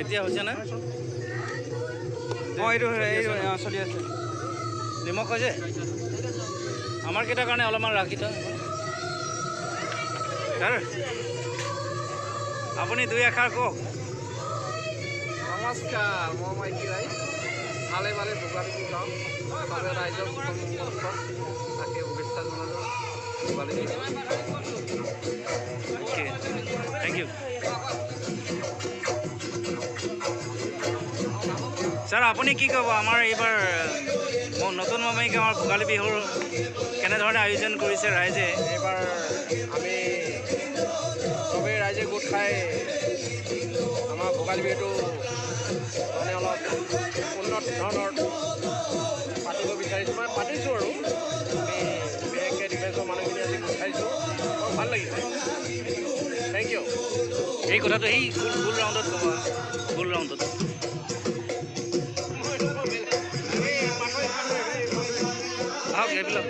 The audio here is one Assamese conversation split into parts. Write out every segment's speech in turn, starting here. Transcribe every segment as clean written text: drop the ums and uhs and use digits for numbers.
এতিয়া হৈছে না এইটো চলি আছে নিমখ হৈছে আমাৰ কেইটাৰ কাৰণে অলপমান ৰাখি থোৱা ছাৰ আপুনি দুই এষাৰ কওক নমস্কাৰ mohmaiki ৰাইজ ভালে ভালে ভোগালী বিহু গাওঁ বাবে ৰাইজৰ তাকে শুভেচ্ছা জনালোঁ Bhogali Bihu okay thank you sir আপুনি কি ক'ব আমাৰ এইবাৰ নতুন mohmaiki আমাৰ ভোগালী বিহুৰ কেনেধৰণে আয়োজন কৰিছে ৰাইজে এইবাৰ আমি চবেই ৰাইজে গোট খাই আমাৰ ভোগালী বিহুটো মানে অলপ উন্নত ধৰণৰ পাতিব বিচাৰিছোঁ মানে পাতিছোঁ আৰু আমি বিশেষকৈ ডিফেন্সৰ মানুহখিনি আজি গোট খাইছোঁ বৰ ভাল লাগিছে থেংক ইউ এই কথাটো সেই ফুল ৰাউণ্ডত ক'ব ফুল ৰাউণ্ডত আহক এইবিলাক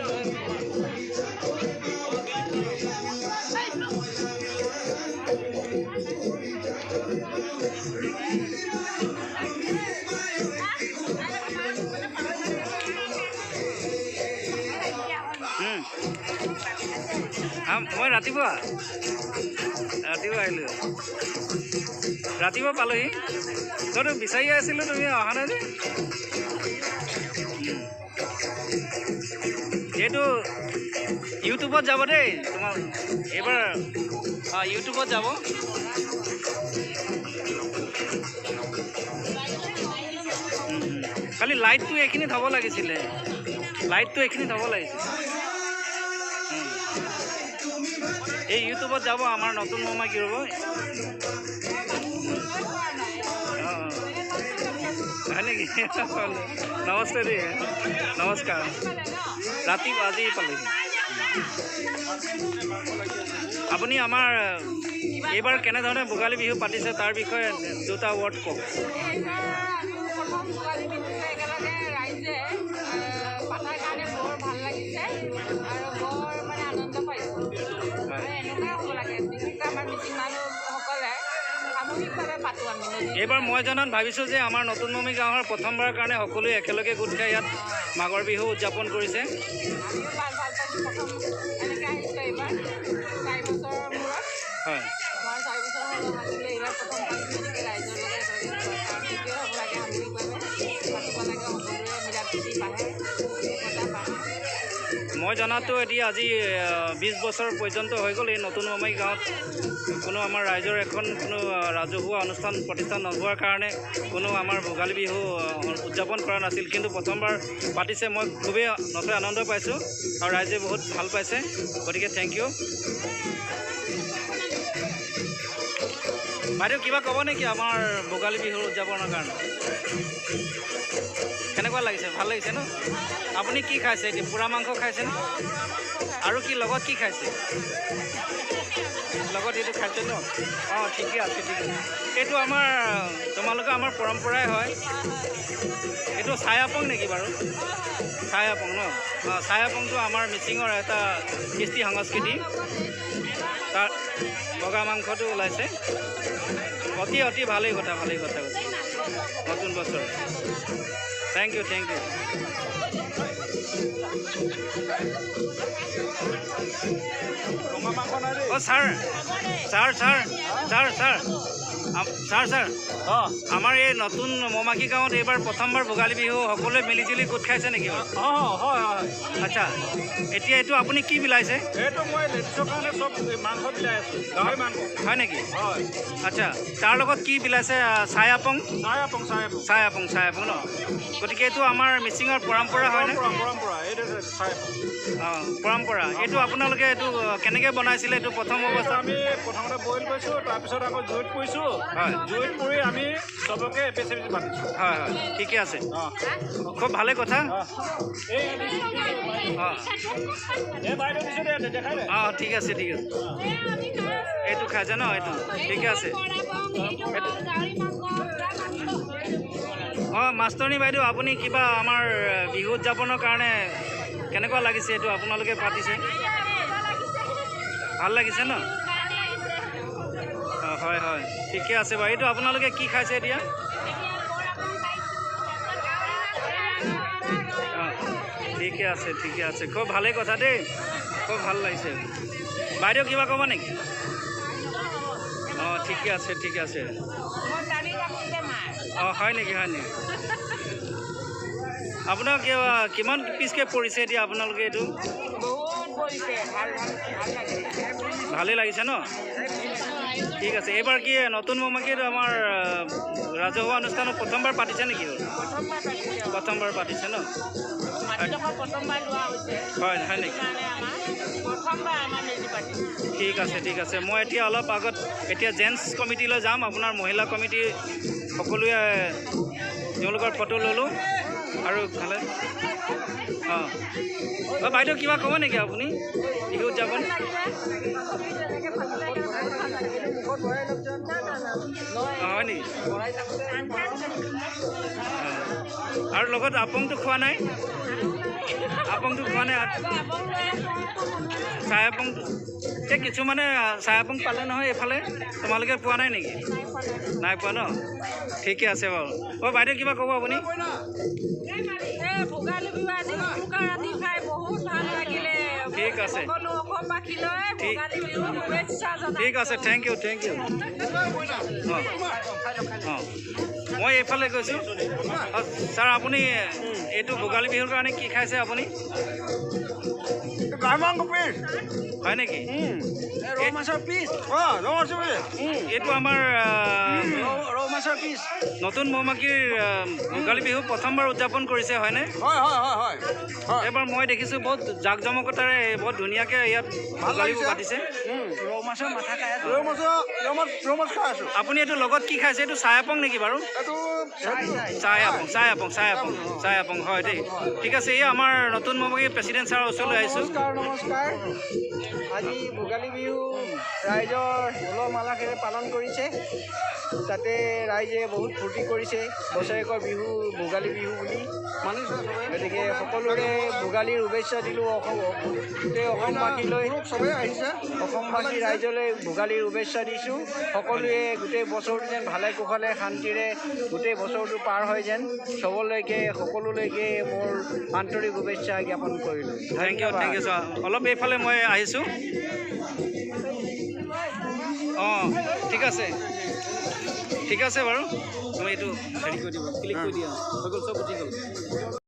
মই ৰাতিপুৱা আহিলোঁ ৰাতিপুৱা পালোহি তইতো বিচাৰিয়ে আছিলোঁ তুমি অহা নাই যে এইটো ইউটিউবত যাব দেই তোমাৰ এইবাৰ ইউটিউবত যাব খালি লাইটটো এইখিনিত হ'ব লাগিছিলে লাইটটো এইখিনিত হ'ব লাগিছিলে এই ইউটিউবত যাব আমাৰ নতুন mohmaiki ৰ'ব হয় নেকি নমস্তে দেই নমস্কাৰ ৰাতিপুৱা আজি পালেহি আপুনি আমাৰ এইবাৰ কেনেধৰণে ভোগালী বিহু পাতিছে তাৰ বিষয়ে দুটা ৱৰ্ড কওক এইবাৰ মই জনাত ভাবিছোঁ যে আমাৰ নতুন mohmaiki গাঁৱৰ প্ৰথমবাৰৰ কাৰণে সকলোৱে একেলগে গোট খাই ইয়াত মাঘৰ বিহু উদযাপন কৰিছে হয় মই জনাতো এতিয়া আজি 20 বছৰ পৰ্যন্ত হৈ গ'ল এই নতুন mohmaiki গাঁৱত কোনো আমাৰ ৰাইজৰ এখন কোনো ৰাজহুৱা অনুষ্ঠান প্ৰতিষ্ঠান নোহোৱাৰ কাৰণে কোনো আমাৰ ভোগালী বিহু উদযাপন কৰা নাছিল কিন্তু প্ৰথমবাৰ পাতিছে মই খুবেই নথৈ আনন্দ পাইছোঁ আৰু ৰাইজে বহুত ভাল পাইছে গতিকে থেংক ইউ বাইদেউ কিবা ক'ব নেকি আমাৰ ভোগালী বিহুৰ উদযাপনৰ কাৰণে কেনেকুৱা লাগিছে ভাল লাগিছে ন আপুনি কি খাইছে এতিয়া পোৰা মাংস খাইছেনে আৰু কি লগত কি খাইছে লগত এইটো খাইছে ন অঁ ঠিকে আছে ঠিক আছে এইটো আমাৰ তোমালোকৰ আমাৰ পৰম্পৰাই হয় এইটো চাই আপং নেকি বাৰু চাই আপং ন অঁ চাই আপংটো আমাৰ মিচিঙৰ এটা কৃষ্টি সংস্কৃতি তাৰ বগা মাংসটো ওলাইছে অতি অতি ভালেই কথা নতুন বছৰ থেংক ইউ অঁ ছাৰ অঁ আমাৰ এই নতুন mohmaiki গাঁৱত এইবাৰ প্ৰথমবাৰ ভোগালী বিহু সকলোৱে মিলিজুলি গোট খাইছে নেকি বাৰু অঁ হয় আচ্ছা এতিয়া এইটো আপুনি কি বিলাইছে এইটো মই লেডিছৰ কাৰণে চব মাংস বিলাই আছোঁ গাহৰি মাংস হয় নেকি হয় আচ্ছা তাৰ লগত কি বিলাইছে চাই আপং ন গতিকে এইটো আমাৰ মিচিঙৰ পৰম্পৰা হয়নে পৰম্পৰা এইটো চাই আপং অঁ পৰম্পৰা এইটো আপোনালোকে এইটো কেনেকৈ বনাইছিলে এইটো প্ৰথম অৱস্থাত আমি প্ৰথমতে বইল কৰিছোঁ তাৰপিছত আকৌ জুইত পুৰিছোঁ হয় জুইত পুৰি আমি চবকে এপিচ পাতিছোঁ হয় ঠিকে আছে খুব ভালে কথা অঁ ঠিক আছে এইটো খাইছে ন এইটো ঠিকে আছে অঁ মাষ্টৰণী বাইদেউ আপুনি কিবা আমাৰ বিহু উদযাপনৰ কাৰণে কেনেকুৱা লাগিছে এইটো আপোনালোকে পাতিছে ভাল লাগিছে ন অঁ হয় হয় ঠিকে আছে বাৰু এইটো আপোনালোকে কি খাইছে এতিয়া ঠিকে আছে খুব ভালেই কথা দেই খুব ভাল লাগিছে বাইদেউ কিবা ক'ব নেকি অঁ ঠিকে আছে অঁ হয় নেকি আপোনাক কিমান পিচকৈ পৰিছে এতিয়া আপোনালোকে এইটো ভালেই লাগিছে ন ঠিক আছে এইবাৰ কি নতুন মৌমাখিত আমাৰ ৰাজহুৱা অনুষ্ঠানত প্ৰথমবাৰ পাতিছে নেকি প্ৰথমবাৰ পাতিছে ন হয় নেকি ঠিক আছে মই এতিয়া অলপ আগত এতিয়া জেন্টছ কমিটিলৈ যাম আপোনাৰ মহিলা কমিটি সকলোৱে তেওঁলোকৰ ফটো ল'লোঁ আৰু ভালে অঁ বাইদেউ কিবা ক'ব নেকি আপুনি বিহু উদযাপন হয় নেকি আৰু লগত আপংটো খোৱা নাই চাই আপংটো এতিয়া কিছুমানে চাই আপং পালে নহয় এইফালে তোমালোকে পোৱা নাই নেকি নাই পোৱা ন ঠিকে আছে বাৰু বাইদেউ কিবা ক'ব আপুনি ঠিক আছে থেংক ইউ অঁ মই এইফালে গৈছোঁ ছাৰ আপুনি এইটো ভোগালী বিহুৰ কাৰণে কি খাইছে আপুনি হয় নেকি এইটো আমাৰ নতুন মৌমাখিৰ ভোগালী বিহু প্ৰথমবাৰ উদযাপন কৰিছে হয়নে এইবাৰ মই দেখিছোঁ বহুত জাক জমকতাৰে বহুত ধুনীয়াকৈ ইয়াত ভোগালী বিহু পাতিছে আপুনি এইটো লগত কি খাইছে এইটো চাই আপং নেকি বাৰু চাই আপং হয় দেই ঠিক আছে এই আমাৰ নতুন মৌমাখি প্ৰেচিডেণ্ট ছাৰৰ ওচৰলৈ আহিছোঁ নমস্কাৰ আজি ভোগালী বিহু ৰাইজৰ উলহ মালহেৰে পালন কৰিছে তাতে ৰাইজে বহুত ফূৰ্তি কৰিছে বছৰেকৰ বিহু ভোগালী বিহু বুলি গতিকে সকলোৰে ভোগালীৰ শুভেচ্ছা দিলোঁ গোটেই অসমবাসীলৈ অসমবাসী ৰাইজলৈ ভোগালীৰ শুভেচ্ছা দিছোঁ সকলোৱে গোটেই বছৰটো যেন ভালে কুশলে শান্তিৰে গোটেই বছৰটো পাৰ হয় যেন চবলৈকে সকলোলৈকে মোৰ আন্তৰিক শুভেচ্ছা জ্ঞাপন কৰিলোঁ থেংক ইউ ছাৰ অলপ এইফালে মই আহিছোঁ অঁ ঠিক আছে বাৰু মই এইটো হেৰি কৰি দিব ক্লিক কৰি দিয়া হৈ গ'ল চব উঠি গ'ল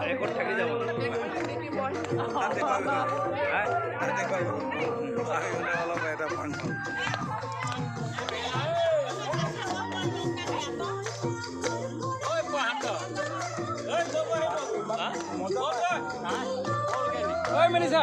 ৰেকৰ্ড থাকি যাব অলপ এটা ফাংচন মিনিছা